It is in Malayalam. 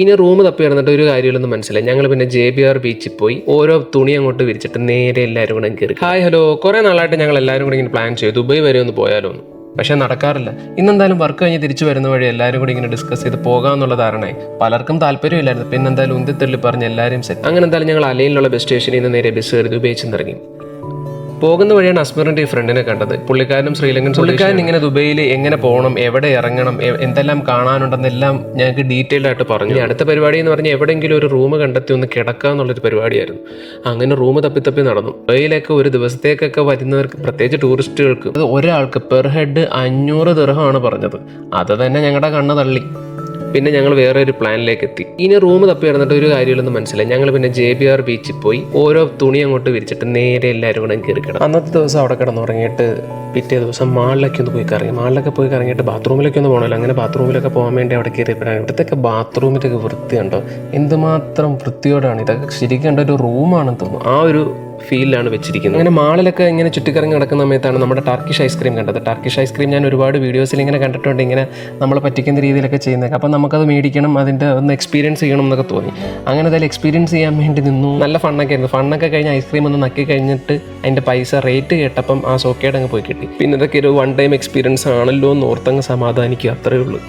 ഇനി റൂം തപ്പി കിടന്നിട്ട് ഒരു കാര്യമില്ലെന്ന് മനസ്സിലായി. ഞങ്ങൾ പിന്നെ JBR ബീച്ചിൽ പോയി ഓരോ തുണി അങ്ങോട്ട് വിരിച്ചിട്ട് നേരെ എല്ലാവരും കൂടെ കയറി. ഹായ് ഹലോ, കുറേ നാളായിട്ട് ഞങ്ങൾ എല്ലാവരും കൂടി ഇങ്ങനെ പ്ലാൻ ചെയ്തു ദുബായ് വരെ ഒന്ന് പോയാലോ എന്ന്. പക്ഷെ നടക്കാറില്ല. ഇന്നെന്തായാലും വർക്ക് കഴിഞ്ഞ് തിരിച്ചു വരുന്ന വഴി എല്ലാവരും കൂടി ഇങ്ങനെ ഡിസ്കസ് ചെയ്ത് പോകാമെന്നുള്ള ധാരണയായി. പലർക്കും താല്പര്യമില്ലായിരുന്നു. പിന്നെ എന്തായാലും ഉന്തിത്തള്ളി പറഞ്ഞ് എല്ലാവരും സെറ്റ്. അങ്ങനെ എന്തായാലും ഞങ്ങൾ അലയിലുള്ള ബസ് സ്റ്റേഷനിൽ നിന്ന് നേരെ ബസ് കയറി ദുബായിൽ ചെന്നിറങ്ങി. പോകുന്ന വഴിയാണ് അസ്മറിന്റെ ഈ ഫ്രണ്ടിനെ കണ്ടത്. പുള്ളിക്കാരനും ശ്രീലങ്കൻ. പുള്ളിക്കാരൻ ഇങ്ങനെ ദുബൈയിൽ എങ്ങനെ പോകണം, എവിടെ ഇറങ്ങണം, എന്തെല്ലാം കാണാനുണ്ടെന്നെല്ലാം ഞങ്ങൾക്ക് ഡീറ്റെയിൽഡ് ആയിട്ട് പറഞ്ഞു. അടുത്ത പരിപാടി എന്ന് പറഞ്ഞാൽ എവിടെയെങ്കിലും ഒരു റൂം കണ്ടെത്തി ഒന്ന് കിടക്കുക എന്നുള്ളൊരു പരിപാടിയായിരുന്നു. അങ്ങനെ റൂം തപ്പി നടന്നു. ദുബൈയിലേക്ക് ഒരു ദിവസത്തേക്കൊക്കെ വരുന്നവർക്ക്, പ്രത്യേകിച്ച് ടൂറിസ്റ്റുകൾക്ക്, അത് ഒരാൾക്ക് പെർ ഹെഡ് 500 ദിർഹമാണ് പറഞ്ഞത്. അത് തന്നെ ഞങ്ങളുടെ കണ്ണ് തള്ളി. പിന്നെ ഞങ്ങൾ വേറെ ഒരു പ്ലാനിലേക്ക് എത്തി. ഇനി റൂം തപ്പി കിടന്നിട്ട് ഒരു കാര്യമില്ലെന്ന് മനസ്സിലായി. ഞങ്ങൾ പിന്നെ JBR ബീച്ചിൽ പോയി ഓരോ തുണി അങ്ങോട്ട് വിരിച്ചിട്ട് നേരെ എല്ലാവരും കൂടെ കയറി കിടന്നു. അന്നത്തെ ദിവസം അവിടെ കിടന്നുറങ്ങിയിട്ട് പിറ്റേ ദിവസം മാളിലൊക്കെ ഒന്ന് പോയി കറങ്ങി. മാളിലൊക്കെ പോയി കറങ്ങിയിട്ട് ബാത്റൂമിലൊക്കെ ഒന്ന് പോകണമല്ലോ. അങ്ങനെ ബാത്റൂമിലൊക്കെ പോകാൻ വേണ്ടി അവിടെ കയറിയപ്പോഴാണ് ഇവിടുത്തെ ബാത്റൂമിൻ്റെ ഒക്കെ വൃത്തിയുണ്ടോ, എന്തുമാത്രം വൃത്തിയോടാണ്. ഇതൊക്കെ ശരിക്കും കണ്ട ഒരു റൂമാണെന്ന് തോന്നുന്നു. ആ ഒരു ഫീലാണ് വെച്ചിരിക്കുന്നത്. അങ്ങനെ മാളിലൊക്കെ ഇങ്ങനെ ചുറ്റിക്കറങ്ങി നടക്കുന്ന സമയത്താണ് നമ്മുടെ ടർക്കിഷ് ഐസ്ക്രീം കണ്ടത്. ടർക്കിഷ് ഐസ്ക്രീം ഞാൻ ഒരുപാട് വീഡിയോസിൽ ഇങ്ങനെ കണ്ടിട്ടുണ്ട്, ഇങ്ങനെ നമ്മളെ പറ്റിക്കുന്ന രീതിയിലൊക്കെ ചെയ്യുന്നത്. അപ്പം നമുക്കത് മേടിക്കണം, അതിൻ്റെ ഒന്ന് എക്സ്പീരിയൻസ് ചെയ്യണം എന്നൊക്കെ തോന്നി. അങ്ങനെ എന്തായാലും എക്സ്പീരിയൻസ് ചെയ്യാൻ വേണ്ടി നിന്നു. നല്ല ഫണ്ണൊക്കെ ആയിരുന്നു. ഫണ്ണൊക്കെ കഴിഞ്ഞ് ഐസ്ക്രീം ഒന്ന് നക്കി കഴിഞ്ഞിട്ട് അതിൻ്റെ പൈസ റേറ്റ് കേട്ടപ്പം ആ സോക്കേട് അങ്ങ് പോയി കിട്ടി. പിന്നെ ഇതൊക്കെ ഒരു 1 ടൈം എക്സ്പീരിയൻസ് ആണല്ലോ എന്ന് ഓർത്തങ്ങ് സമാധാനിക്കുക, അത്രയേ ഉള്ളൂ.